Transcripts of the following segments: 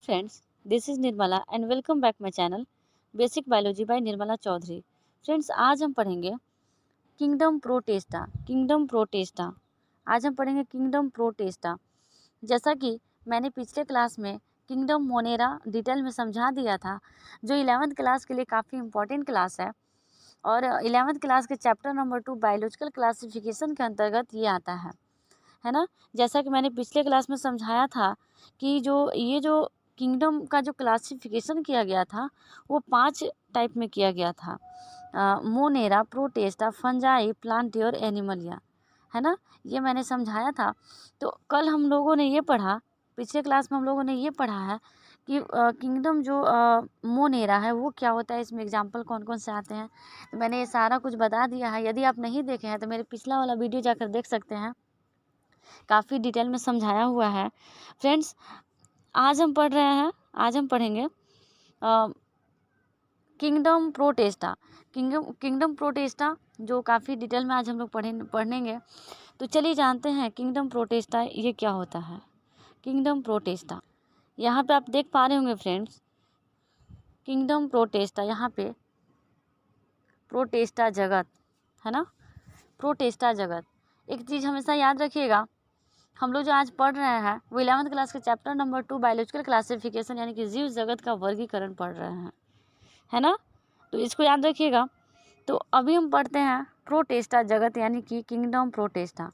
friends, this is Nirmala and welcome back my channel Basic Biology by Nirmala Chaudhary. Friends, आज हम पढ़ेंगे kingdom Protista. आज हम पढ़ेंगे किंगडम प्रोटेस्टा। जैसा कि मैंने पिछले क्लास में किंगडम मोनेरा डिटेल में समझा दिया था, जो 11th क्लास के लिए काफ़ी इम्पोर्टेंट क्लास है और 11th क्लास के चैप्टर नंबर 2 बायोलॉजिकल क्लासिफिकेशन के अंतर्गत ये आता है ना। जैसा कि मैंने पिछले क्लास में समझाया था कि जो किंगडम का जो क्लासिफिकेशन किया गया था वो 5 टाइप में किया गया था, मोनेरा, प्रोटेस्टा, फंजाई, प्लांटी और एनिमलिया, है ना। ये मैंने समझाया था। तो कल हम लोगों ने ये पढ़ा, पिछले क्लास में हम लोगों ने ये पढ़ा है कि किंगडम जो मोनेरा है वो क्या होता है, इसमें एग्जाम्पल कौन कौन से आते हैं। तो मैंने ये सारा कुछ बता दिया है। यदि आप नहीं देखे हैं तो मेरे पिछला वाला वीडियो जाकर देख सकते हैं, काफ़ी डिटेल में समझाया हुआ है। फ्रेंड्स, आज हम पढ़ेंगे किंगडम प्रोटेस्टा। किंगडम प्रोटेस्टा जो काफ़ी डिटेल में आज हम लोग पढ़ेंगे। तो चलिए जानते हैं किंगडम प्रोटेस्टा ये क्या होता है। किंगडम प्रोटेस्टा यहाँ पे आप देख पा रहे होंगे फ्रेंड्स, किंगडम प्रोटेस्टा, यहाँ पे प्रोटेस्टा जगत है ना, प्रोटेस्टा जगत। एक चीज़ हमेशा याद रखिएगा, हम लोग जो आज पढ़ रहे हैं वो 11th क्लास के चैप्टर नंबर 2 बायोलॉजिकल क्लासिफिकेशन यानी कि जीव जगत का वर्गीकरण पढ़ रहे हैं, है ना। तो इसको याद रखिएगा। तो अभी हम पढ़ते हैं प्रोटेस्टा जगत यानी कि किंगडम प्रोटेस्टा।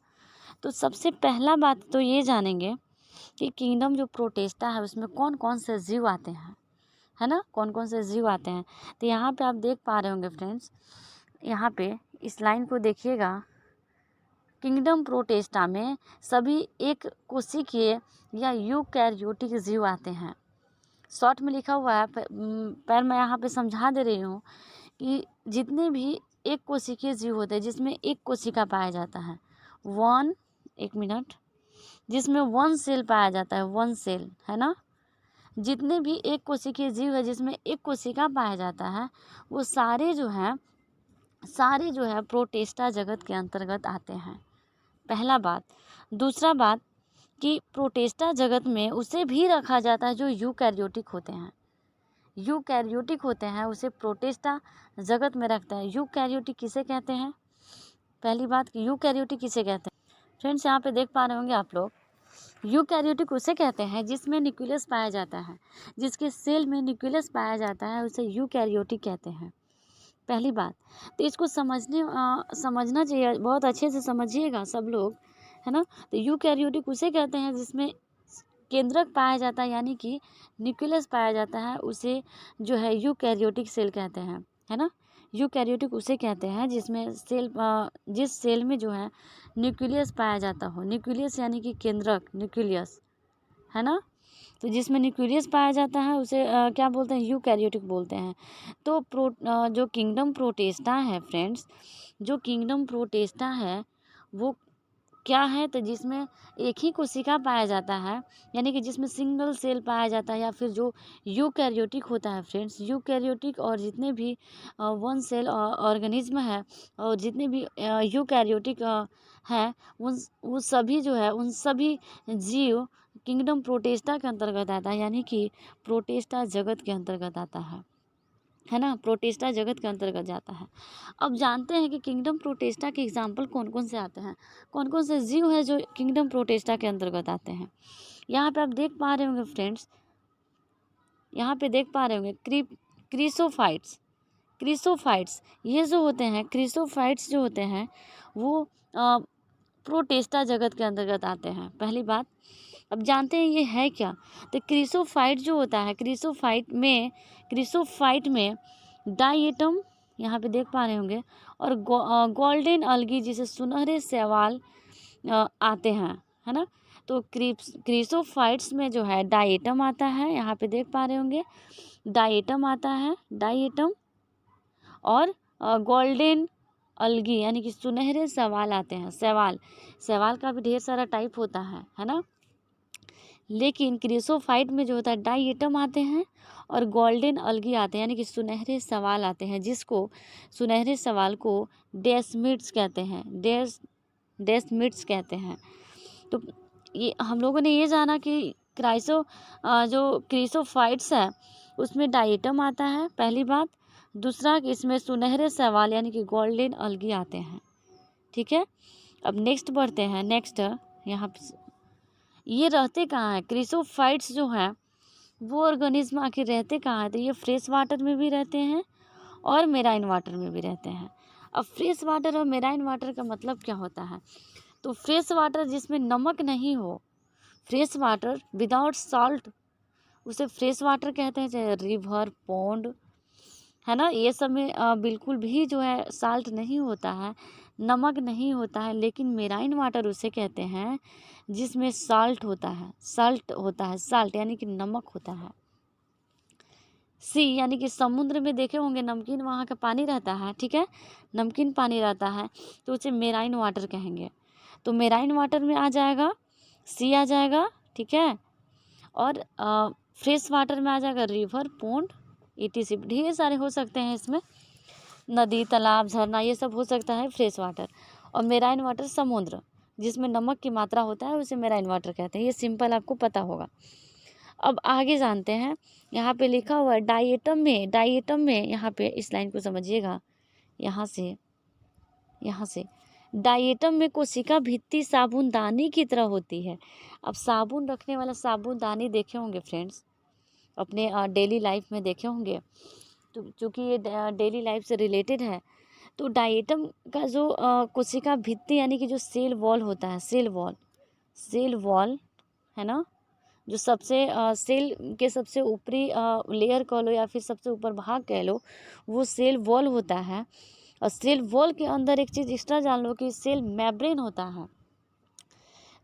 तो सबसे पहला बात तो ये जानेंगे कि किंगडम जो प्रोटेस्टा है उसमें कौन कौन से जीव आते हैं, है ना, कौन कौन से जीव आते हैं। तो यहाँ पे आप देख पा रहे होंगे फ्रेंड्स, यहाँ पे इस लाइन को देखिएगा, किंगडम प्रोटेस्टा में सभी एक कोशिकीय या यूकैरियोटिक जीव आते हैं। शॉर्ट में लिखा हुआ है, पर मैं यहाँ पे समझा दे रही हूँ कि जितने भी एक कोशिकीय जीव होते हैं जिसमें एक कोशिका पाया जाता है, जिसमें वन सेल पाया जाता है, वन सेल, है ना। जितने भी एक कोशिकीय जीव है जिसमें एक कोशिका पाया जाता है वो सारे जो है प्रोटेस्टा जगत के अंतर्गत आते हैं, पहला बात। दूसरा बात कि प्रोटेस्टा जगत में उसे भी रखा जाता है जो यूकैरियोटिक होते हैं, उसे प्रोटेस्टा जगत में रखता है। यूकैरियोटिक किसे कहते हैं, पहली बात कि यूकैरियोटिक किसे कहते हैं। फ्रेंड्स, यहाँ पे देख पा रहे होंगे आप लोग, यूकैरियोटिक उसे कहते हैं जिसमें न्यूक्लियस पाया जाता है, जिसके सेल में न्यूक्लियस पाया जाता है उसे यूकैरियोटिक कहते हैं, पहली बात। तो इसको समझना चाहिए, बहुत अच्छे से समझिएगा सब लोग, है ना। तो यूकैरियोटिक उसे कहते हैं जिसमें केंद्रक पाया जाता है यानी कि न्यूक्लियस पाया जाता है, उसे जो है यूकैरियोटिक सेल कहते हैं, है ना। यूकैरियोटिक उसे कहते हैं जिसमें जिस सेल में जो है न्यूक्लियस पाया जाता हो, न्यूक्लियस यानी कि केंद्रक, न्यूक्लियस, है ना। तो जिसमें न्यूक्लियस पाया जाता है उसे क्या बोलते हैं, यूकैरियोटिक बोलते हैं। तो जो किंगडम प्रोटेस्टा है फ्रेंड्स, जो किंगडम प्रोटेस्टा है वो क्या है, तो जिसमें एक ही कोशिका पाया जाता है यानी कि जिसमें सिंगल सेल पाया जाता है, या फिर जो यूकैरियोटिक होता है फ्रेंड्स, यूकैरियोटिक और जितने भी वन सेल ऑर्गेनिज्म है और जितने भी यूकैरियोटिक हैं वो सभी जो है उन सभी जीव किंगडम प्रोटेस्टा के अंतर्गत आता है, यानी कि प्रोटेस्टा जगत के अंतर्गत आता है ना, प्रोटेस्टा जगत के अंतर्गत जाता है। अब जानते हैं कि किंगडम प्रोटेस्टा के एग्जाम्पल कौन कौन से आते हैं, कौन कौन से जीव है जो किंगडम प्रोटेस्टा के अंतर्गत आते हैं। यहाँ पे आप देख पा रहे होंगे फ्रेंड्स, यहाँ पे देख पा रहे होंगे क्रिसोफाइट्स ये जो होते हैं, क्रिसोफाइट्स जो होते हैं वो प्रोटेस्टा जगत के अंतर्गत आते हैं, पहली बात। अब जानते हैं ये है क्या। तो क्रिसोफाइट जो होता है, क्रिसोफाइट में डायटम, यहाँ पे देख पा रहे होंगे, और गोल्डन अलगी जिसे सुनहरे शैवाल आते हैं, है ना। तो क्रिसोफाइट्स में जो है डायटम आता है, यहाँ पे देख पा रहे होंगे डायटम आता है, डायटम और गोल्डन अलगी यानी कि सुनहरे शैवाल आते हैं। शैवाल का भी ढेर सारा टाइप होता है ना। लेकिन क्रिसोफाइट में जो होता है डायटम आते हैं और गोल्डन अलगी आते हैं यानी कि सुनहरे शैवाल आते हैं, जिसको सुनहरे शैवाल को डेस्मिड्स कहते हैं, डेस्मिड्स कहते हैं। तो ये हम लोगों ने ये जाना कि जो क्रिसोफाइट्स है उसमें डायटम आता है, पहली बात। दूसरा कि इसमें सुनहरे शैवाल यानी कि गोल्डन अलगी आते हैं, ठीक है। अब नेक्स्ट बढ़ते हैं। नेक्स्ट यहाँ पे ये रहते कहाँ हैं, क्रिसोफाइट्स जो हैं वो ऑर्गेनिज्म आखिर रहते कहाँ हैं, तो ये फ्रेश वाटर में भी रहते हैं और मेराइन वाटर में भी रहते हैं। अब फ्रेश वाटर और मेराइन वाटर का मतलब क्या होता है, तो फ्रेश वाटर जिसमें नमक नहीं हो, फ्रेश वाटर विदाउट सॉल्ट, उसे फ्रेश वाटर कहते हैं, चाहे रिवर पॉन्ड है ना, ये सब में बिल्कुल भी जो है साल्ट नहीं होता है, नमक नहीं होता है। लेकिन मेराइन वाटर उसे कहते हैं जिसमें साल्ट होता है, साल्ट यानी कि नमक होता है। सी यानी कि समुद्र में देखे होंगे नमकीन वहाँ का पानी रहता है, ठीक है, नमकीन पानी रहता है, तो उसे मेराइन वाटर कहेंगे। तो मेराइन वाटर में आ जाएगा सी आ जाएगा, ठीक है। और फ्रेश वाटर में आ जाएगा रिवर पॉन्ड ETC, ढेर सारे हो सकते हैं इसमें, नदी तालाब झरना ये सब हो सकता है फ्रेश वाटर। और मेराइन वाटर समुद्र जिसमें नमक की मात्रा होता है उसे मेराइन वाटर कहते हैं। ये सिंपल आपको पता होगा। अब आगे जानते हैं, यहाँ पे लिखा हुआ है डायटम में यहाँ पे इस लाइन को समझिएगा, यहाँ से डायटम में कोशिका भित्ति साबुनदानी की तरह होती है। अब साबुन रखने वाला साबुनदानी देखे होंगे फ्रेंड्स, अपने डेली लाइफ में देखे होंगे, तो चूँकि ये डेली लाइफ से रिलेटेड है, तो डायटम का जो कोशिका भित्ति यानी कि जो सेल वॉल होता है, सेल वॉल है ना, जो सबसे सेल के सबसे ऊपरी लेयर कह लो या फिर सबसे ऊपर भाग कह लो, वो सेल वॉल होता है। और सेल वॉल के अंदर एक चीज़ एक्स्ट्रा जान लो कि सेल मेम्ब्रेन होता है।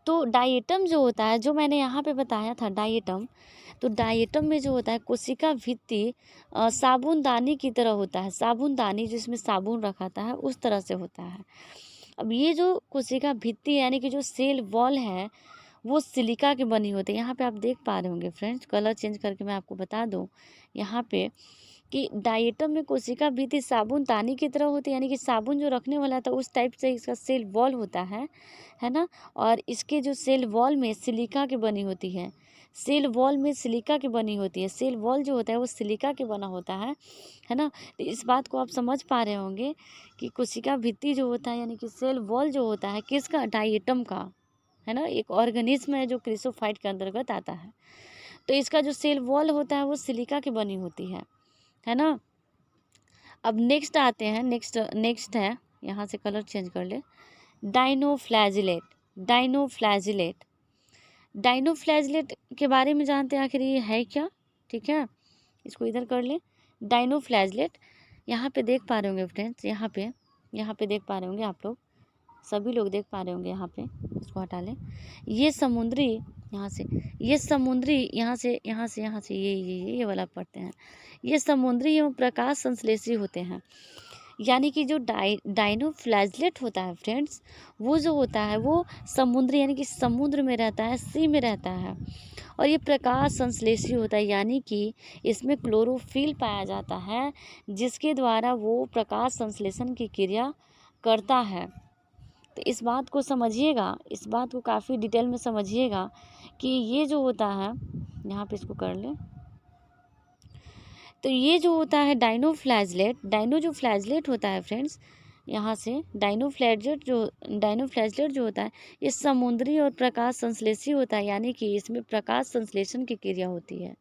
तो डायटम जो होता है, जो मैंने यहाँ पे बताया था डायटम, तो डायटम में जो होता है कोशिका भित्ति साबुनदानी की तरह होता है, साबुनदानी जिसमें साबुन रखाता है उस तरह से होता है। अब ये जो कोशिका भित्ति यानी कि जो सेल वॉल है वो सिलिका की बनी होती है। यहाँ पे आप देख पा रहे होंगे फ्रेंड्स, कलर चेंज करके मैं आपको बता दूँ यहाँ पे कि डायटम में कोशिका भित्ति साबुनदानी की तरह होती है, यानी कि साबुन जो रखने वाला था उस टाइप से इसका सेल वॉल होता है ना। और इसके जो सेल वॉल में सिलिका की बनी होती है, सेल वॉल में सिलिका की बनी होती है, सेल वॉल जो होता है वो सिलिका के बना होता है ना। तो इस बात को आप समझ पा रहे होंगे कि कोशिका भित्ति जो होता है यानी कि सेल वॉल जो होता है किसका, डायटम का, है ना, एक ऑर्गेनिज्म है जो क्रिसोफाइट के अंतर्गत आता है। तो इसका जो सेल वॉल होता है वो सिलिका की बनी होती है ना। अब नेक्स्ट आते हैं, नेक्स्ट है, यहाँ से कलर चेंज कर ले, डाइनोफ्लैजिलेट के बारे में जानते हैं आखिर ये है क्या, ठीक है, इसको इधर कर ले। डाइनोफ्लैजिलेट यहाँ पे देख पा रहे होंगे फ्रेंड्स, यहाँ पे देख पा रहे होंगे आप लोग, सभी लोग देख पा रहे होंगे, यहाँ पे इसको हटा लें। ये समुद्री ये वाला पढ़ते हैं, ये समुद्री एवं प्रकाश संश्लेषी होते हैं। यानी कि जो डाइनोफ्लैजिलेट होता है फ्रेंड्स, वो जो होता है वो समुद्री यानी कि समुद्र में रहता है, सी में रहता है, और ये प्रकाश संश्लेषी होता है, यानी कि इसमें क्लोरोफिल पाया जाता है जिसके द्वारा वो प्रकाश संश्लेषण की क्रिया करता है। तो इस बात को समझिएगा, इस बात को काफ़ी डिटेल में समझिएगा कि ये जो होता है, यहाँ पे इसको कर ले, तो ये जो होता है जो फ्लैजलेट होता है फ्रेंड्स, यहाँ से डाइनोफ्लैजिलेट जो होता है ये समुद्री और प्रकाश संश्लेषी होता है, यानी कि इसमें प्रकाश संश्लेषण की क्रिया होती है।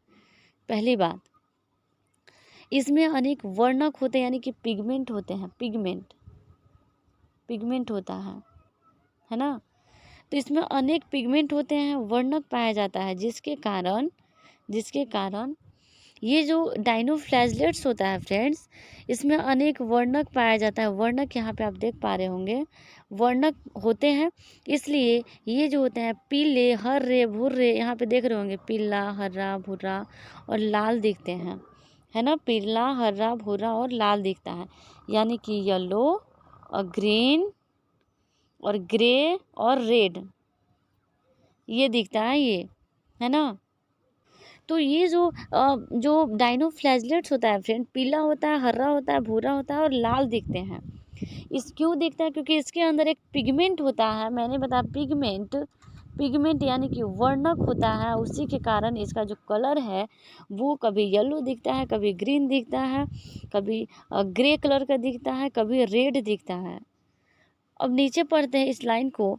पहली बात, इसमें अनेक वर्णक होते हैं यानी कि पिगमेंट होते हैं, पिगमेंट होता है ना। तो इसमें अनेक पिगमेंट होते हैं, वर्णक पाया जाता है, जिसके कारण ये जो डाइनोफ्लैजिलेट्स होता है फ्रेंड्स, इसमें अनेक वर्णक पाया जाता है। वर्णक यहाँ पे आप देख पा रहे होंगे, वर्णक होते हैं, इसलिए ये जो होते हैं पीले, हरे, भूरे, यहाँ पे देख रहे होंगे पीला, हरा, भूरा और लाल दिखते हैं, है ना, पीला, हरा, भूरा और लाल दिखता है, यानी कि येलो और ग्रीन और ग्रे और रेड ये दिखता है, ये है ना। तो ये जो डाइनोफ्लैजिलेट्स होता है फ्रेंड, पीला होता है, हरा होता है, भूरा होता है और लाल दिखते हैं। इस क्यों दिखता है, क्योंकि इसके अंदर एक पिगमेंट होता है, मैंने बताया पिगमेंट यानी कि वर्णक होता है, उसी के कारण इसका जो कलर है वो कभी येलो दिखता है, कभी ग्रीन दिखता है, कभी ग्रे कलर का दिखता है, कभी रेड दिखता है। अब नीचे पढ़ते हैं इस लाइन को।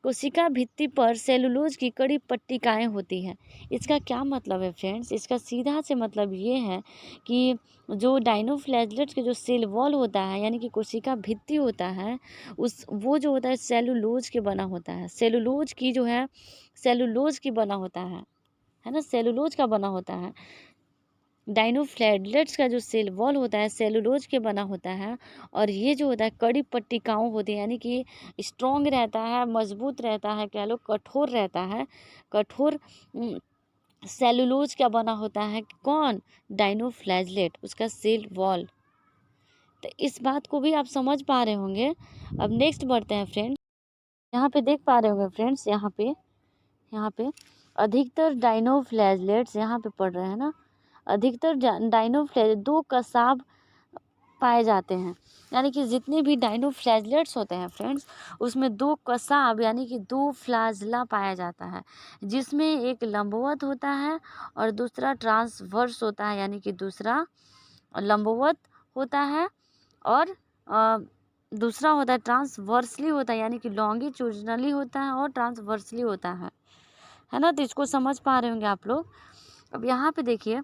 कोशिका भित्ति पर सेलुलोज की कड़ी पट्टिकाएँ होती हैं। इसका क्या मतलब है फ्रेंड्स? इसका सीधा से मतलब ये है कि जो डायनोफ्लैगेलेट्स के जो सेल वॉल होता है यानी कि कोशिका भित्ति होता है, उस वो जो होता है सेलुलोज के बना होता है। सेलुलोज की जो है सेलुलोज की बना होता है ना, सेलुलोज का बना होता है। डायनोफ्लैगेलेट्स का जो सेल वॉल होता है सेलुलोज के बना होता है, और ये जो होता है कड़ी पट्टिकाओं होती है यानी कि स्ट्रॉन्ग रहता है, मजबूत रहता है, कह लो कठोर रहता है। कठोर सेलुलोज का बना होता है कौन? डायनोफ्लैगेलेट, उसका सेल वॉल। तो इस बात को भी आप समझ पा रहे होंगे। अब नेक्स्ट बढ़ते हैं फ्रेंड्स। यहाँ पे देख पा रहे होंगे फ्रेंड्स, यहाँ पे अधिकतर डायनोफ्लैगेलेट्स यहाँ पे पढ़ रहे हैं ना, अधिकतर डायनोफ्लैगेलेट दो कसाब पाए जाते हैं। यानी कि जितने भी डायनोफ्लैगेलेट्स होते हैं फ्रेंड्स, उसमें दो कसाब यानी कि दो फ्लैजला पाया जाता है, जिसमें एक लंबवत होता है और दूसरा ट्रांसवर्स होता है, यानी कि दूसरा लंबवत होता है और दूसरा होता है ट्रांसवर्सली होता है, यानी कि लॉन्गिट्यूडिनली होता है और ट्रांसवर्सली होता है ना। तो इसको समझ पा रहे होंगे आप लोग। अब यहाँ पे देखिए,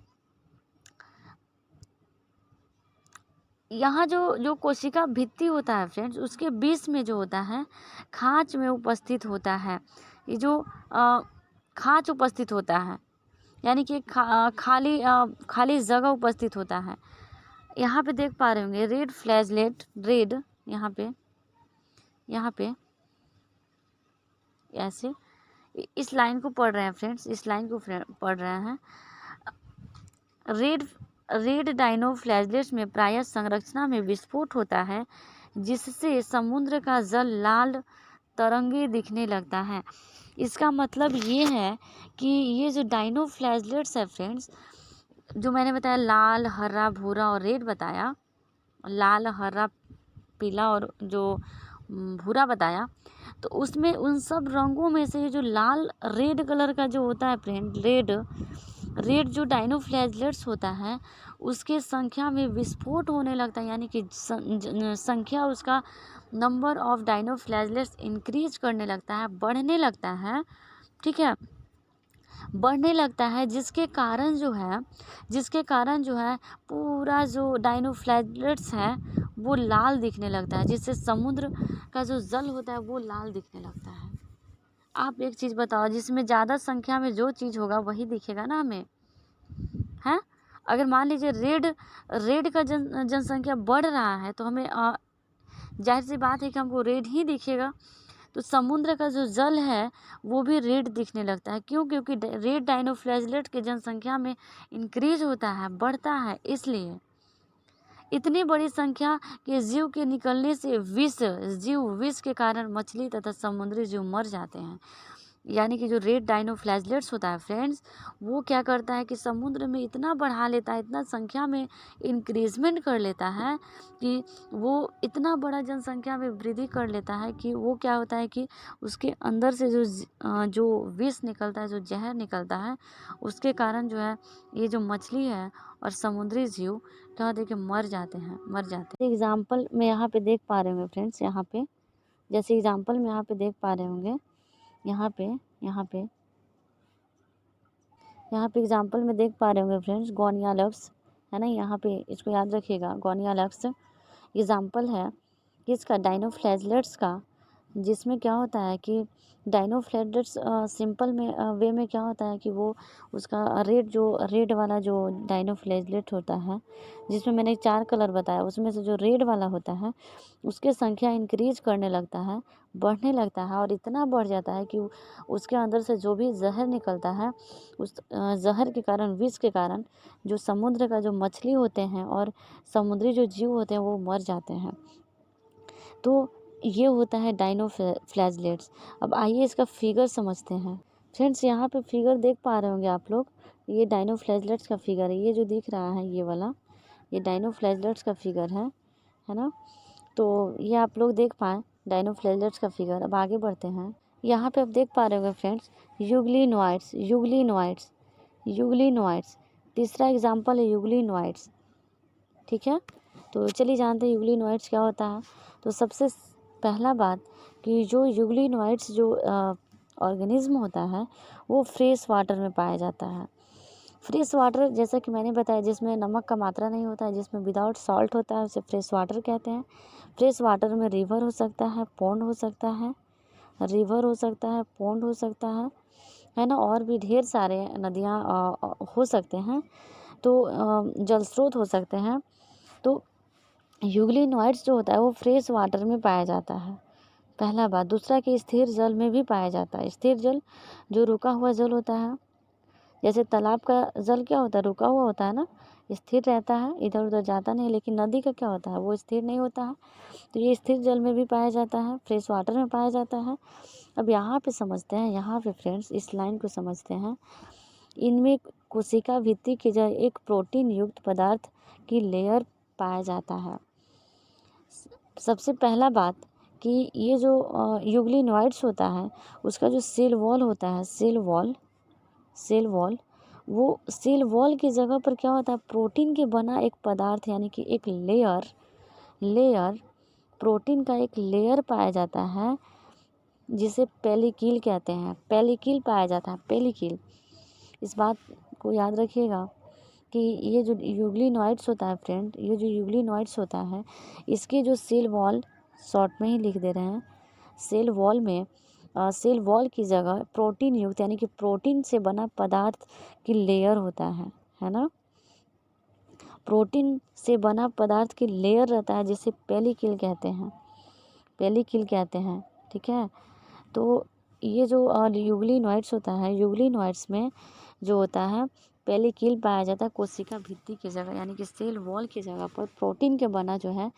यहाँ जो कोशिका भित्ति होता है फ्रेंड्स, उसके बीच में जो होता है खाँच में उपस्थित होता है। ये जो खाँच उपस्थित होता है यानी कि खाली जगह उपस्थित होता है। यहाँ पे देख पा रहे होंगे रेड फ्लैगेलेट, रेड यहाँ पे ऐसे इस लाइन को पढ़ रहे हैं फ्रेंड्स, इस लाइन को पढ़ रहे हैं। रेड डायनोफ्लैगेलेट्स में प्रायः संरचना में विस्फोट होता है, जिससे समुद्र का जल लाल तरंगे दिखने लगता है। इसका मतलब ये है कि ये जो डायनोफ्लैगेलेट्स है फ्रेंड्स, जो मैंने बताया लाल, हरा, भूरा और रेड बताया, लाल, हरा, पीला और जो भूरा बताया, तो उसमें उन सब रंगों में से जो लाल रेड कलर का जो होता है फ्रेंड, रेड जो डायनोफ्लैगेलेट्स होता है उसके संख्या में विस्फोट होने लगता है, यानी कि संख्या उसका नंबर ऑफ डायनोफ्लैगेलेट्स इंक्रीज करने लगता है, बढ़ने लगता है, ठीक है, बढ़ने लगता है, जिसके कारण जो है पूरा जो डायनोफ्लैगेलेट्स है वो लाल दिखने लगता है, जिससे समुद्र का जो जल होता है वो लाल दिखने लगता है। आप एक चीज़ बताओ, जिसमें ज़्यादा संख्या में जो चीज़ होगा वही दिखेगा ना हमें, है। अगर मान लीजिए रेड का जनसंख्या बढ़ रहा है तो हमें जाहिर सी बात है कि हमको रेड ही दिखेगा। तो समुद्र का जो जल है वो भी रेड दिखने लगता है। क्यों? क्योंकि रेड डायनोफ्लैगेलेट की जनसंख्या में इंक्रीज होता है, बढ़ता है। इसलिए इतनी बड़ी संख्या के जीव के निकलने से विष के कारण मछली तथा समुद्री जीव मर जाते हैं। यानी कि जो रेड डायनोफ्लैगेलेट्स होता है फ्रेंड्स, वो क्या करता है कि समुद्र में इतना बढ़ा लेता है, इतना संख्या में इंक्रीजमेंट कर लेता है कि वो इतना बड़ा जनसंख्या में वृद्धि कर लेता है कि वो क्या होता है कि उसके अंदर से जो विष निकलता है, जो जहर निकलता है, उसके कारण जो है ये जो मछली है और समुद्री जीव क्या होते हैं कि मर जाते हैं। एग्जाम्पल में यहाँ पे देख पा रहे होंगे फ्रेंड्स, यहाँ पे जैसे एग्जाम्पल में यहाँ पे देख पा रहे होंगे, यहाँ पे एग्जाम्पल में देख पा रहे होंगे फ्रेंड्स, गोनियालक्स है ना। यहाँ पे इसको याद रखिएगा, गोनियालक्स एग्जाम्पल है किसका? डायनोफ्लैगेलेट्स का, जिसमें क्या होता है कि डायनोफ्लैगेलेट्स सिंपल में वे में क्या होता है कि वो उसका रेड वाला जो डायनोफ्लैगेलेट होता है, जिसमें मैंने 4 कलर बताया, उसमें से जो रेड वाला होता है उसके संख्या इंक्रीज करने लगता है, बढ़ने लगता है, और इतना बढ़ जाता है कि उसके अंदर से जो भी जहर निकलता है, उस जहर के कारण, विष के कारण जो समुद्र का जो मछली होते हैं और समुद्री जो जीव होते हैं वो मर जाते हैं। तो ये होता है डायनोफ्लैगेलेट्स। अब आइए इसका फिगर समझते हैं फ्रेंड्स। यहाँ पे फिगर देख पा रहे होंगे आप लोग, ये डायनोफ्लैगेलेट्स का फिगर है। ये जो दिख रहा है ये वाला, ये डायनोफ्लैगेलेट्स का फिगर है ना। तो ये आप लोग देख पाएँ डायनोफ्लैगेलेट्स का फिगर। अब आगे बढ़ते हैं। यहाँ पे आप देख पा रहे होंगे फ्रेंड्स, यूग्लिनोइड्स, यूग्लिनोइड्स, यूग्लिनोइड्स। तीसरा एग्जाम्पल है यूग्लिनोइड्स। ठीक है, तो चलिए जानते हैं यूग्लिनोइड्स क्या होता है। तो सबसे पहला बात कि जो यूग्लिनोइड्स जो ऑर्गेनिज्म होता है वो फ्रेश वाटर में पाया जाता है। फ्रेश वाटर जैसा कि मैंने बताया जिसमें नमक का मात्रा नहीं होता है, जिसमें विदाउट सॉल्ट होता है, उसे फ्रेश वाटर कहते हैं। फ्रेश वाटर में रिवर हो सकता है, पॉन्ड हो सकता है, रिवर हो सकता है, पॉन्ड हो सकता है ना, और भी ढेर सारे नदियाँ हो सकते हैं, तो जल स्रोत हो सकते हैं। तो यूग्लिनोइड्स जो होता है वो फ्रेश वाटर में पाया जाता है, पहला बात। दूसरा कि स्थिर जल में भी पाया जाता है। स्थिर जल जो रुका हुआ जल होता है, जैसे तालाब का जल क्या होता है, रुका हुआ होता है ना, स्थिर रहता है, इधर उधर जाता नहीं। लेकिन नदी का क्या होता है, वो स्थिर नहीं होता है। तो ये स्थिर जल में भी पाया जाता है, फ्रेश वाटर में पाया जाता है। अब यहाँ पे समझते हैं, यहाँ पे फ्रेंड्स इस लाइन को समझते हैं। इनमें कोशिका भित्ति की जगह एक प्रोटीन युक्त पदार्थ की लेयर पाया जाता है। सबसे पहला बात कि ये जो यूग्लिनोइड्स होता है उसका जो सेल वॉल होता है, सेल वॉल, वो सेल वॉल की जगह पर क्या होता है, प्रोटीन के बना एक पदार्थ यानी कि एक लेयर प्रोटीन का एक लेयर पाया जाता है, जिसे पेलिकील कहते हैं। पेलिकील पाया जाता है, पेलिकील। इस बात को याद रखिएगा कि ये जो यूग्लिनोइड्स होता है फ्रेंड, ये जो यूग्लिनोइड्स होता है इसके जो सेल वॉल, शॉर्ट में ही लिख दे रहे हैं, सेल वॉल में सेल वॉल की जगह प्रोटीन युक्त यानी कि प्रोटीन से बना पदार्थ की लेयर होता है ना, प्रोटीन से बना पदार्थ की लेयर रहता है, जिसे पेलिकील कहते हैं, पेलिकील कहते हैं। ठीक है, तो ये जो यूग्लिनोइड्स होता है, यूग्लिनोइड्स में जो होता है पेलिकील पाया जाता है कोशिका भित्ति की जगह यानी कि सेल वॉल की जगह पर प्रोटीन के बना जो है,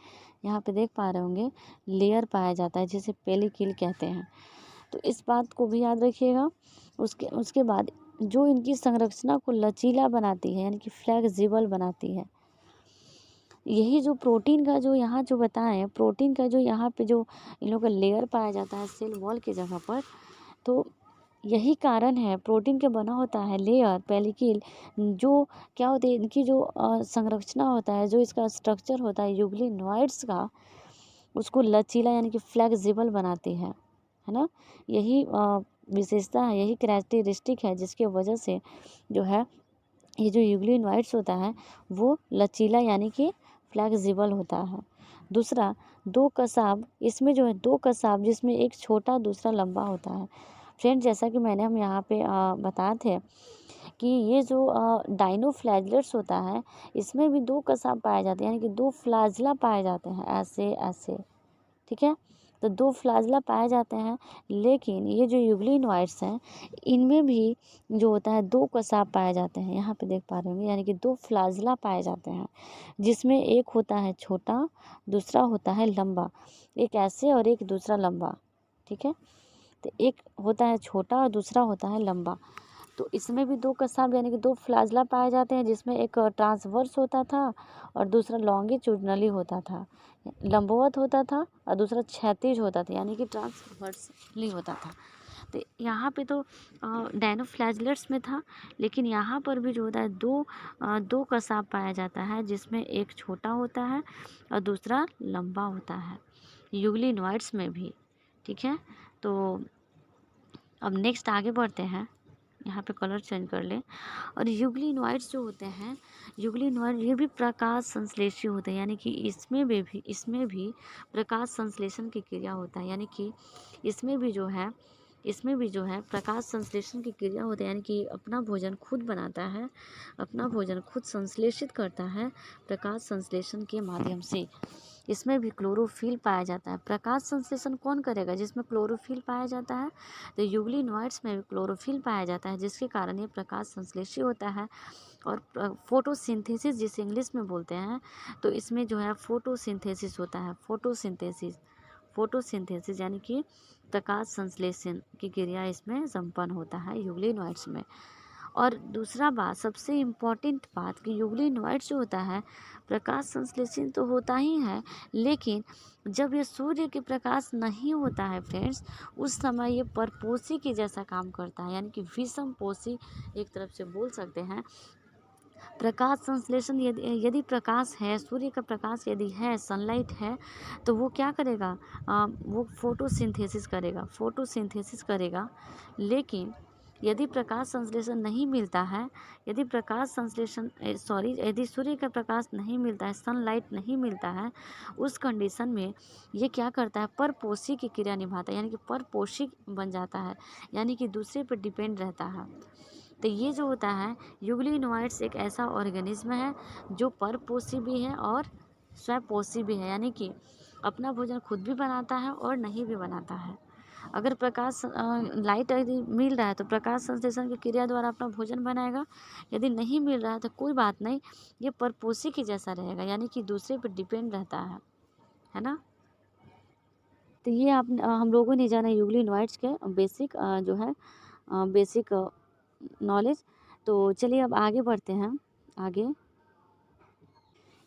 यहाँ पे देख पा रहे होंगे, लेयर पाया जाता है, जिसे पेलिकील कहते हैं। तो इस बात को भी याद रखिएगा। उसके बाद जो इनकी संरचना को लचीला बनाती है यानी कि फ्लेक्सिबल बनाती है, यही जो प्रोटीन का जो यहाँ जो बताएं, प्रोटीन का जो यहाँ पे जो इन लोगों का लेयर पाया जाता है सेल वॉल की जगह पर, तो यही कारण है, प्रोटीन के बना होता है लेयर पेलिकील, जो क्या होती है इनकी जो संरचना होता है, जो इसका स्ट्रक्चर होता है यूग्लिनोइड्स का, उसको लचीला यानी कि फ्लेक्सिबल बनाती है ना। यही विशेषता है, यही कैरेक्टरिस्टिक है जिसकी वजह से जो है ये जो यूग्लिनोइड्स होता है वो लचीला यानी कि फ्लेक्सिबल होता है। दूसरा, दो कसाब, इसमें जो है दो कसाब जिसमें एक छोटा दूसरा लंबा होता है। फ्रेंड जैसा कि हम यहाँ पे बताए थे कि ये जो डाइनोफ्लैगेलेट्स होता है इसमें भी दो कसाब पाए जाते हैं यानी कि दो फ्लैजला पाए जाते हैं, ऐसे ऐसे। ठीक है, तो दो फ्लैजला पाए जाते हैं, लेकिन ये जो यूग्लिनोइड्स हैं इनमें भी जो होता है दो कसाब पाए जाते हैं, यहाँ पे देख पा रहे होंगे, यानी कि दो फ्लैजला पाए जाते हैं, जिसमें एक होता है छोटा, दूसरा होता है लंबा, एक ऐसे और एक दूसरा लंबा। ठीक है, तो एक होता है छोटा और दूसरा होता है लंबा। तो इसमें भी दो कसाब यानी कि दो फ्लैजला पाए जाते हैं, जिसमें एक ट्रांसवर्स होता था और दूसरा लॉन्गिट्यूडनली होता था, लंबवत होता था, और दूसरा क्षैतिज होता था यानी कि ट्रांसवर्सली होता था। तो यहाँ पे तो डायनोफ्लैगेलेट्स में था, लेकिन यहाँ पर भी जो होता है दो कसाब पाया जाता है, जिसमें एक छोटा होता है और दूसरा लंबा होता है, यूग्लिनोइड्स में भी। ठीक है, तो अब नेक्स्ट आगे बढ़ते हैं, यहाँ पे कलर चेंज कर ले। और यूग्लिनोइड्स जो होते हैं, यूग्लिनोइड ये भी प्रकाश संश्लेषी होते हैं, यानी कि इसमें भी प्रकाश संश्लेषण की क्रिया होता है, यानी कि इसमें भी जो है प्रकाश संश्लेषण की क्रिया होती है, यानी कि अपना भोजन खुद बनाता है, अपना भोजन खुद संश्लेषित करता है प्रकाश संश्लेषण के माध्यम से। इसमें भी क्लोरोफिल पाया जाता है। प्रकाश संश्लेषण कौन करेगा, जिसमें क्लोरोफिल पाया जाता है, तो यूग्लिनोइड्स में भी क्लोरोफिल पाया जाता है, जिसके कारण ये प्रकाश संश्लेषी होता है। और फोटोसिंथेसिस जिसे इंग्लिश में बोलते हैं, तो इसमें जो है फोटोसिंथेसिस होता है, फोटोसिंथेसिस यानी कि प्रकाश संश्लेषण की क्रिया इसमें संपन्न होता है यूग्लिनोइड्स में। और दूसरा बात, सबसे इम्पॉर्टेंट बात कि यूगली इनवाइट्स जो होता है प्रकाश संश्लेषण तो होता ही है, लेकिन जब ये सूर्य के प्रकाश नहीं होता है फ्रेंड्स, उस समय ये परपोषी के जैसा काम करता है, यानी कि विषम पोषी एक तरफ से बोल सकते हैं। प्रकाश संश्लेषण यदि प्रकाश है, सूर्य का प्रकाश यदि है, सनलाइट है, तो वो क्या करेगा, वो फोटोसिंथेसिस करेगा। लेकिन यदि प्रकाश संश्लेषण नहीं मिलता है, यदि सूर्य का प्रकाश नहीं मिलता है, सनलाइट नहीं मिलता है, उस कंडीशन में ये क्या करता है, परपोषी की क्रिया निभाता है, यानी कि परपोषी बन जाता है, यानी कि दूसरे पर डिपेंड रहता है। तो ये जो होता है यूगली इनवाइट्स एक ऐसा ऑर्गेनिज्म है जो परपोषी भी है और स्वपोषी भी है, यानी कि अपना भोजन खुद भी बनाता है और नहीं भी बनाता है। अगर प्रकाश लाइट यदि मिल रहा है तो प्रकाश संश्लेषण की क्रिया द्वारा अपना भोजन बनाएगा, यदि नहीं मिल रहा है तो कोई बात नहीं, ये परपोषी के जैसा रहेगा, यानी कि दूसरे पर डिपेंड रहता है ना। तो ये हम लोगों ने जाना यूगली इनवाइट्स के बेसिक जो है बेसिक नॉलेज। तो चलिए अब आगे बढ़ते हैं। आगे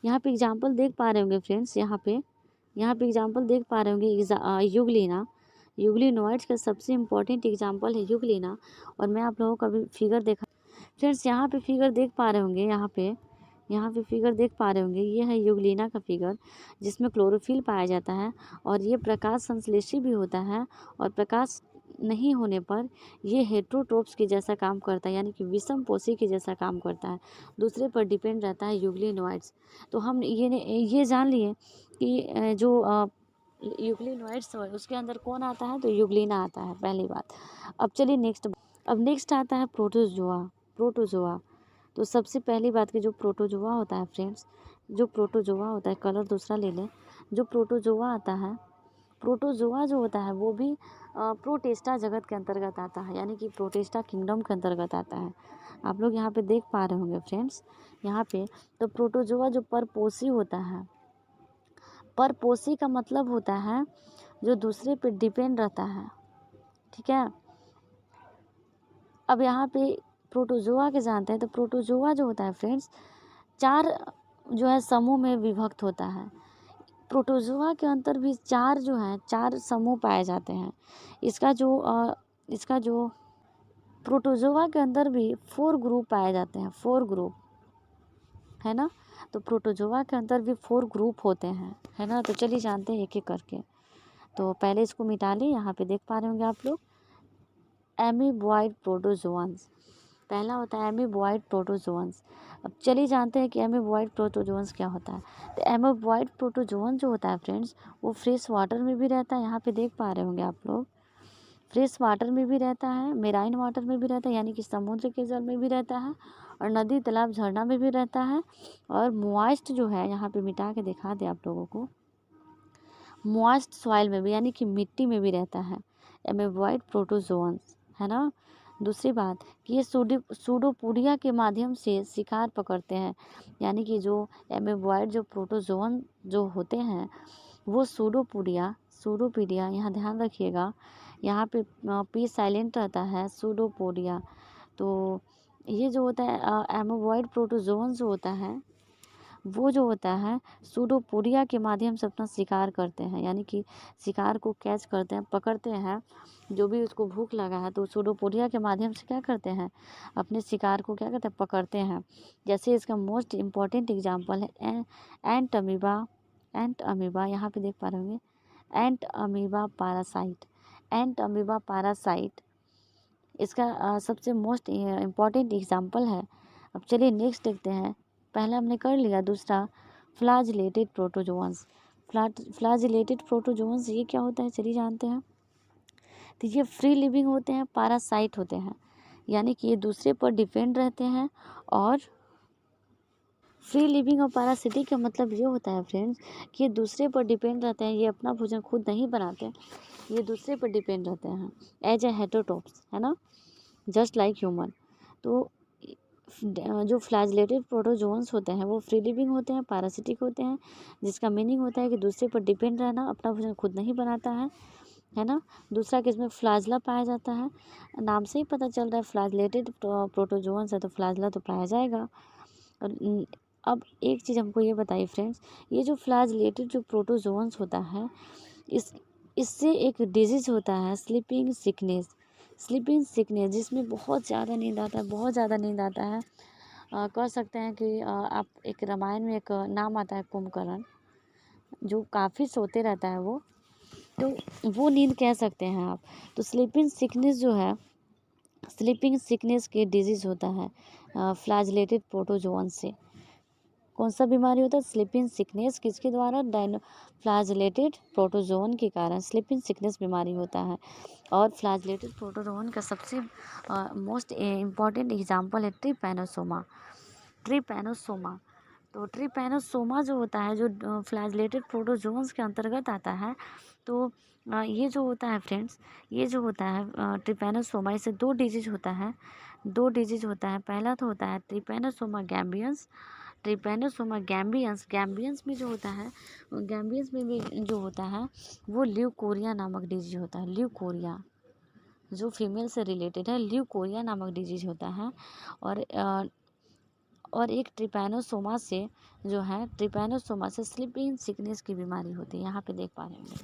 यहाँ पे एग्जाम्पल देख पा रहे होंगे फ्रेंड्स, यहाँ पे एग्जाम्पल देख पा रहे होंगे यूगलिना। यूगली इनवाइट्स का सबसे इम्पोर्टेंट एग्जाम्पल है यूगलिना, और मैं आप लोगों का भी फिगर देखा फ्रेंड्स, यहाँ पे फिगर देख पा रहे होंगे, यहाँ पे फिगर देख पा रहे होंगे, ये है यूगलिना का फिगर, जिसमें क्लोरोफिल पाया जाता है, और ये प्रकाश संश्लेषी भी होता है, और प्रकाश नहीं होने पर ये हेट्रोट्रोप्स के जैसा काम करता है, यानी कि विषम पोषी के जैसा काम करता है, दूसरे पर डिपेंड रहता है यूगली इनवाइट्स। तो हम ये जान लिए कि जो यूगली इनवाइट्स है उसके अंदर कौन आता है, तो यूगलिना आता है, पहली बात। अब चलिए नेक्स्ट आता है प्रोटोजोआ। तो सबसे पहली बात कि जो प्रोटोजोआ होता है फ्रेंड्स, जो प्रोटोजोआ होता है, कलर दूसरा ले लें, जो प्रोटोजोआ आता है, प्रोटोजोआ जो होता है वो भी प्रोटेस्टा जगत के अंतर्गत आता है, यानी कि प्रोटेस्टा किंगडम के अंतर्गत आता है। आप लोग यहाँ पे देख पा रहे होंगे फ्रेंड्स, यहाँ पे तो प्रोटोजोआ जो परपोषी होता है, परपोषी का मतलब होता है जो दूसरे पे डिपेंड रहता है, ठीक है। अब यहाँ पे प्रोटोजोआ के जानते हैं, तो प्रोटोजोआ जो होता है फ्रेंड्स 4 जो है समूह में विभक्त होता है। प्रोटोजोआ के अंदर भी 4 समूह पाए जाते हैं। इसका जो प्रोटोजोआ के अंदर भी 4 ग्रुप पाए जाते हैं, 4 ग्रुप, है ना। तो प्रोटोजोआ के अंदर भी 4 ग्रुप होते हैं, है ना। तो चलिए जानते हैं एक एक करके। तो पहले इसको मिटा लें, यहाँ पे देख पा रहे होंगे आप लोग, एमीबॉयड प्रोटोजोअन्स, पहला होता है एमीबॉयड प्रोटोजोअन्स। अब चलिए जानते हैं कि एमीबॉयड प्रोटोजोअन्स क्या होता है। तो एमीबॉयड प्रोटोजोअन जो होता है फ्रेंड्स, वो फ्रेश वाटर में भी रहता है, यहाँ पे देख पा रहे होंगे आप लोग, फ्रेश वाटर में भी रहता है, मेराइन वाटर में भी रहता है, यानी कि समुद्र के जल में भी रहता है, और नदी तालाब झरना में भी रहता है, और मॉइस्ट जो है, यहाँ पे मिटा के दिखा दे आप लोगों को, मॉइस्ट सॉइल में भी, यानी कि मिट्टी में भी रहता है एमीबॉयड प्रोटोजोअन्स, है ना। दूसरी बात कि ये सूडोपोडिया के माध्यम से शिकार पकड़ते हैं, यानी कि जो एमीबॉयड जो प्रोटोजोअन जो होते हैं वो सूडोपोडिया, यहाँ ध्यान रखिएगा, यहाँ पे पी साइलेंट रहता है, सूडोपोडिया। तो ये जो होता है एमीबॉयड प्रोटोजोअन जो होता है वो जो होता है सूडोपोडिया के माध्यम से अपना शिकार करते हैं, यानी कि शिकार को कैच करते हैं, पकड़ते हैं, जो भी उसको भूख लगा है तो सूडोपोडिया के माध्यम से क्या करते हैं, अपने शिकार को क्या करते हैं, पकड़ते हैं। जैसे इसका मोस्ट इम्पॉर्टेंट एग्जांपल है एंट अमीबा, यहाँ पे देख पा रहे होंगे, एंट अमीबा पैरासाइट इसका सबसे मोस्ट इम्पॉर्टेंट एग्जांपल है। अब चलिए नेक्स्ट देखते हैं, पहला हमने कर लिया, दूसरा फ्लैजिलेटेड प्रोटोजोअन्स। फ्लैजिलेटेड प्रोटोजोअन्स ये क्या होता है, चलिए जानते हैं। तो ये फ्री लिविंग होते हैं, पैरासाइट होते हैं, यानी कि ये दूसरे पर डिपेंड रहते हैं। और फ्री लिविंग और पैरासिटिक का मतलब ये होता है फ्रेंड्स कि ये दूसरे पर डिपेंड रहते हैं, ये अपना भोजन खुद नहीं बनाते, ये दूसरे पर डिपेंड रहते हैं, एज ए हेटेरोट्रोप्स, है ना, जस्ट लाइक ह्यूमन। तो जो फ्लैजिलेटेड प्रोटोजोअन्स होते हैं वो फ्री लिविंग होते हैं, पैरासिटिक होते हैं, जिसका मीनिंग होता है कि दूसरे पर डिपेंड रहना, अपना भोजन खुद नहीं बनाता है, है ना। दूसरा किसमें फ्लाजला पाया जाता है, नाम से ही पता चल रहा है फ्लाजलेटेड प्रोटोजोन्स है तो फ्लाजला तो पाया जाएगा। और अब एक चीज़ हमको ये बताइए फ्रेंड्स, ये जो फ्लाजलेटेड जो प्रोटोजोन्स होता है इससे एक डिजीज़ होता है स्लीपिंग सिकनेस। स्लीपिंग सिकनेस जिसमें बहुत ज़्यादा नींद आता है, बहुत ज़्यादा नींद आता है। कह सकते हैं कि आप एक रामायण में एक नाम आता है कुंभकर्ण, जो काफ़ी सोते रहता है वो, तो वो नींद कह सकते हैं आप। तो स्लीपिंग सिकनेस जो है, स्लीपिंग सिकनेस के डिजीज़ होता है फ्लैजेलेटेड प्रोटोजोअन से। कौन सा बीमारी होता है? Sleeping sickness. किसके द्वारा? फ्लैजेलेटेड प्रोटोजोन के कारण स्लीपिंग सिकनेस बीमारी होता है। और फ्लैजेलेटेड प्रोटोजोन का सबसे मोस्ट इम्पॉर्टेंट एग्जाम्पल है ट्रिपैनोसोमा। ट्रिपैनोसोमा तो ट्रिपैनोसोमा जो होता है, जो फ्लैजेलेटेड प्रोटोजोन्स के अंतर्गत आता है, तो ये जो होता है फ्रेंड्स, ये जो होता है ट्रिपैनोसोमा, इससे दो डिजीज होता है, दो डिजीज होता है। पहला तो होता है Trypanosoma gambiense. Trypanosoma gambiense, gambiense में जो होता है, गैम्बियंस में भी जो होता है वो ल्यूकोरिया नामक डिजीज होता है। ल्यूकोरिया जो फीमेल से रिलेटेड है, ल्यूकोरिया नामक डिजीज होता है। और एक ट्रिपैनोसोमा से जो है, ट्रिपैनोसोमा से स्लीपिंग सिकनेस की बीमारी होती है। यहाँ पे देख पा रहे होंगे।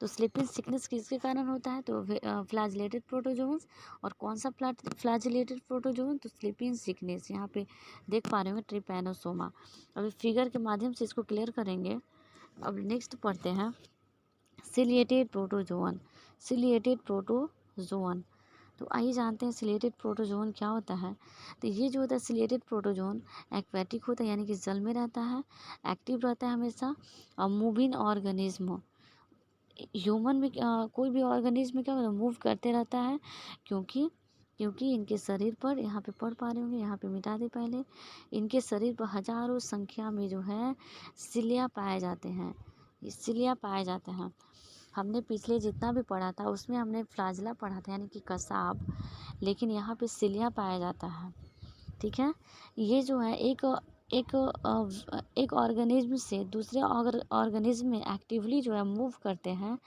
तो स्लीपिंग सिकनेस किसके कारण होता है? तो फ्लैजेलेटेड प्रोटोजोन्स। और कौन सा फ्लैजेलेटेड प्रोटोजोन? तो स्लीपिंग सिकनेस। यहाँ पे देख पा रहे होंगे ट्रिपैनोसोमा। अभी फिगर के माध्यम से इसको क्लियर करेंगे। अब नेक्स्ट पढ़ते हैं सिलिएटेड प्रोटोजोन। सिलिएटेड प्रोटोजोन, तो आइए जानते हैं सिलिएटेड प्रोटोजोन क्या होता है। तो ये जो होता है सिलिएटेड प्रोटोजोन एक्वेटिक होता है, यानी कि जल में रहता है, एक्टिव रहता है हमेशा, और मूविंग ऑर्गेनिज्म। ह्यूमन में कोई भी ऑर्गेनिज्म क्या होता है? मूव करते रहता है, क्योंकि इनके शरीर पर, यहाँ पे पढ़ पा रहे होंगे, यहाँ पे मिटा दे पहले, इनके शरीर पर हजारों संख्या में जो है सिलिया पाए जाते हैं। सिलिया पाए जाते हैं। हमने पिछले जितना भी पढ़ा था उसमें हमने फ्लाजला पढ़ा था, यानी कि कसाब, लेकिन यहाँ पे सिलिया पाया जाता है। ठीक है। ये जो है एक ऑर्गेनिज्म से दूसरे ऑर्गेनिज्म में एक्टिवली जो है मूव करते हैं।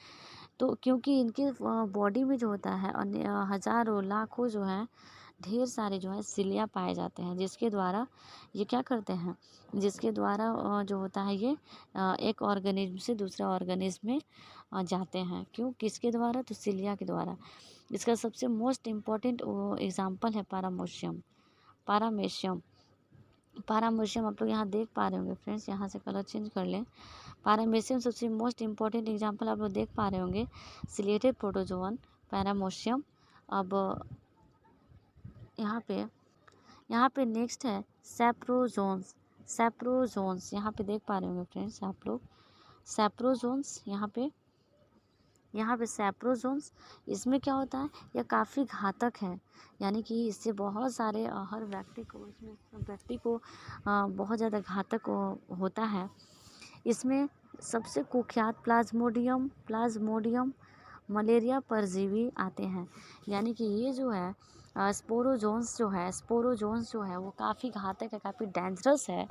तो क्योंकि इनके बॉडी में जो होता है हजारों लाखों जो है ढेर सारे जो है सिलिया पाए जाते हैं, जिसके द्वारा ये क्या करते हैं, जिसके द्वारा जो होता है ये एक ऑर्गेनिज्म से दूसरे ऑर्गेनिज्म में जाते हैं। क्यों? किसके द्वारा? तो सिलिया के द्वारा। इसका सबसे मोस्ट इम्पॉर्टेंट एग्जाम्पल है पारामोशियम। पारामेशियम, पारामेशियम आप लोग यहाँ देख पा रहे होंगे फ्रेंड्स, यहाँ से कलर चेंज कर लें। पारामेशियम सबसे मोस्ट इम्पॉर्टेंट एग्जाम्पल आप लोग देख पा रहे होंगे, सिलिएटेड प्रोटोजोन, पैरामोशियम। अब यहाँ पे नेक्स्ट है सैप्रोजोन्स। सैप्रोजोन्स यहाँ पे देख पा रहे होंगे फ्रेंड्स आप लोग, सैप्रोजोन्स यहाँ पे सैप्रोजोन्स। इसमें क्या होता है? यह काफ़ी घातक है, यानी कि इससे बहुत सारे हर व्यक्ति को बहुत ज़्यादा घातक होता है। इसमें सबसे कुख्यात प्लाज्मोडियम मलेरिया परजीवी आते हैं। यानी कि ये जो है स्पोरोजोन्स जो है वो काफ़ी घातक है, काफ़ी डेंजरस है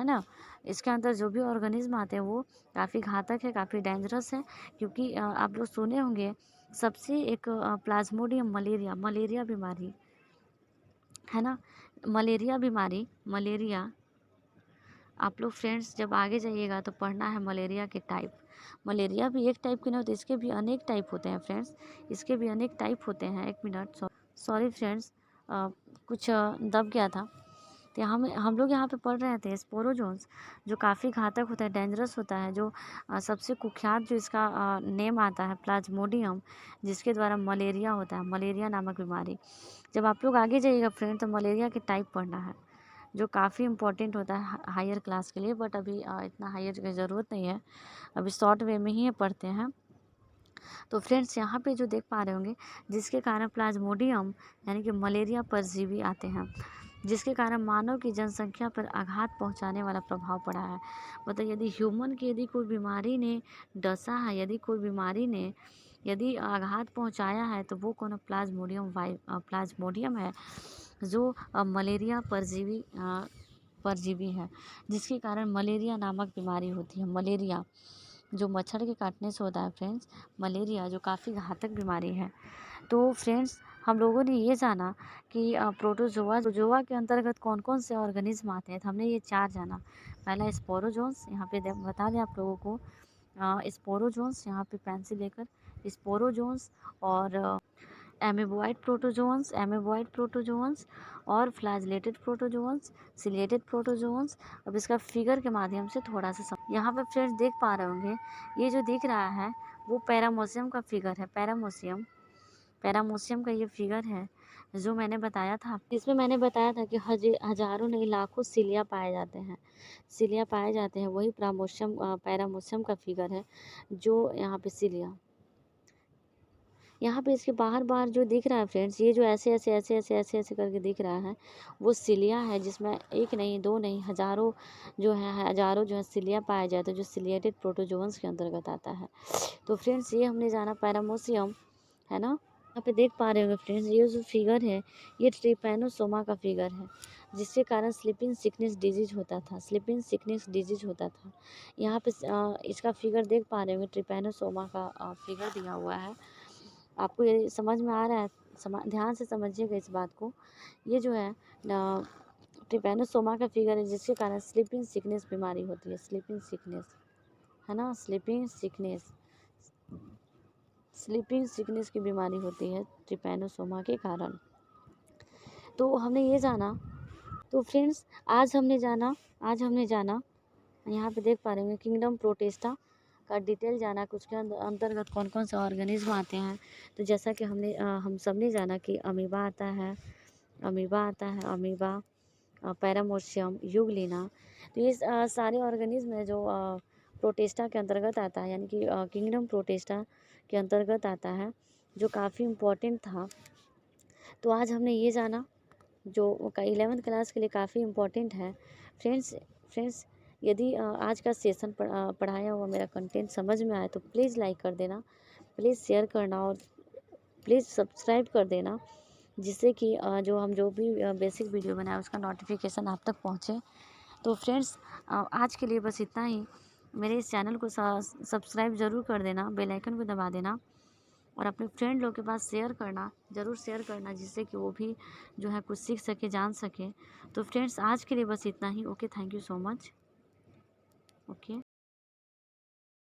ना। इसके अंदर जो भी ऑर्गेनिज्म आते हैं वो काफ़ी घातक है, काफ़ी डेंजरस है। क्योंकि आप लोग सुने होंगे सबसे एक प्लाज्मोडियम मलेरिया बीमारी है ना। मलेरिया आप लोग फ्रेंड्स जब आगे जाइएगा तो पढ़ना है मलेरिया के टाइप। मलेरिया भी एक टाइप के नहीं होते, इसके भी अनेक टाइप होते हैं फ्रेंड्स, इसके भी अनेक टाइप होते हैं। एक मिनट, सॉरी फ्रेंड्स, कुछ दब गया था। तो हम लोग यहाँ पे पढ़ रहे थे स्पोरोजोन्स, जो काफ़ी घातक होता है, डेंजरस होता है, जो सबसे कुख्यात जो इसका नेम आता है प्लाज्मोडियम, जिसके द्वारा मलेरिया होता है, मलेरिया नामक बीमारी। जब आप लोग आगे जाइएगा फ्रेंड तो मलेरिया के टाइप पढ़ना है, जो काफ़ी इंपॉर्टेंट होता है हायर क्लास के लिए। बट अभी इतना हायर की ज़रूरत नहीं है, अभी शॉर्ट वे में ही पढ़ते हैं। तो फ्रेंड्स यहाँ पे जो देख पा रहे होंगे, जिसके कारण प्लाज्मोडियम यानी कि मलेरिया परजीवी आते हैं, जिसके कारण मानव की जनसंख्या पर आघात पहुंचाने वाला प्रभाव पड़ा है। मतलब यदि ह्यूमन की यदि कोई बीमारी ने डसा है, यदि आघात पहुंचाया है, तो वो कौन? प्लाज्मोडियम है, जो मलेरिया परजीवी है, जिसके कारण मलेरिया नामक बीमारी होती है। जो मच्छर के काटने से होता है फ्रेंड्स, मलेरिया, जो काफ़ी घातक बीमारी है। तो फ्रेंड्स हम लोगों ने ये जाना कि प्रोटोजोआ के अंतर्गत कौन कौन से ऑर्गेनिज्म आते हैं। तो हमने ये 4 जाना। पहला स्पोरोजोन्स, यहाँ पे बता दें आप लोगों को, स्पोरोजोन्स, यहाँ पे पेंसिल लेकर, स्पोरोजोन्स और एमेबोइड प्रोटोजोन्स और फ्लैजेलेटेड प्रोटोजोन्स, सिलिएटेड प्रोटोजोन्स। अब इसका फिगर के माध्यम से थोड़ा सा यहाँ पे फ्रेंड्स देख पा रहे होंगे, ये जो दिख रहा है वो पैरामोसियम का फिगर है। पैरामोसियम का ये फिगर है जो मैंने बताया था। इसमें मैंने बताया था कि हजारों नहीं लाखों सिलिया पाए जाते हैं। वही पैरामोसियम का फिगर है जो यहाँ पे सिलिया, यहाँ पे इसके बाहर जो दिख रहा है फ्रेंड्स, ये जो ऐसे करके दिख रहा है वो सिलिया है, जिसमें एक नहीं, दो नहीं, हजारों जो है सिलिया पाए जाते हैं, जो सिलिएटेड प्रोटोजोन्स के अंतर्गत आता है। तो फ्रेंड्स ये हमने जाना पैरामोसियम, है ना। यहाँ पे देख पा रहे होंगे फ्रेंड्स, ये जो फिगर है ये ट्रिपैनोसोमा का फिगर है, जिसके कारण स्लीपिंग सिकनेस डिजीज होता था। यहाँ पे इसका फिगर देख पा रहे होंगे, ट्रिपैनोसोमा का फिगर दिया हुआ है। आपको ये समझ में आ रहा है? ध्यान से समझिएगा इस बात को। ये जो है ट्रिपैनोसोमा का फिगर है, जिसके कारण स्लीपिंग सिकनेस बीमारी होती है। स्लीपिंग सिकनेस, है ना, स्लीपिंग सिकनेस की बीमारी होती है ट्रिपैनोसोमा के कारण। तो हमने ये जाना। तो फ्रेंड्स आज हमने जाना यहाँ पे देख पा रहे होंगे किंगडम प्रोटिस्टा का डिटेल जाना, कुछ के अंतर्गत कौन कौन से ऑर्गेनिज्म आते हैं। तो जैसा कि हम सब ने जाना कि अमीबा आता है, पैरामोर्शियम, यूग्लिना। तो ये सारे ऑर्गेनिज्म है जो प्रोटिस्टा के अंतर्गत आता है, यानी कि किंगडम प्रोटिस्टा के अंतर्गत आता है, जो काफ़ी इम्पोर्टेंट था। तो आज हमने ये जाना जो 11th क्लास के लिए काफ़ी इम्पोर्टेंट है। फ्रेंड्स यदि आज का सेशन पढ़ाया हुआ मेरा कंटेंट समझ में आए तो प्लीज़ लाइक कर देना, प्लीज़ शेयर करना और प्लीज़ सब्सक्राइब कर देना, जिससे कि जो भी बेसिक वीडियो बनाए उसका नोटिफिकेशन आप तक पहुँचे। तो फ्रेंड्स आज के लिए बस इतना ही। मेरे इस चैनल को सब्सक्राइब ज़रूर कर देना, बेल आइकन को दबा देना और अपने फ्रेंड लोग के पास ज़रूर शेयर करना, जिससे कि वो भी जो है कुछ सीख सके, जान सके। तो फ्रेंड्स आज के लिए बस इतना ही। Okay, thank you so much. Okay.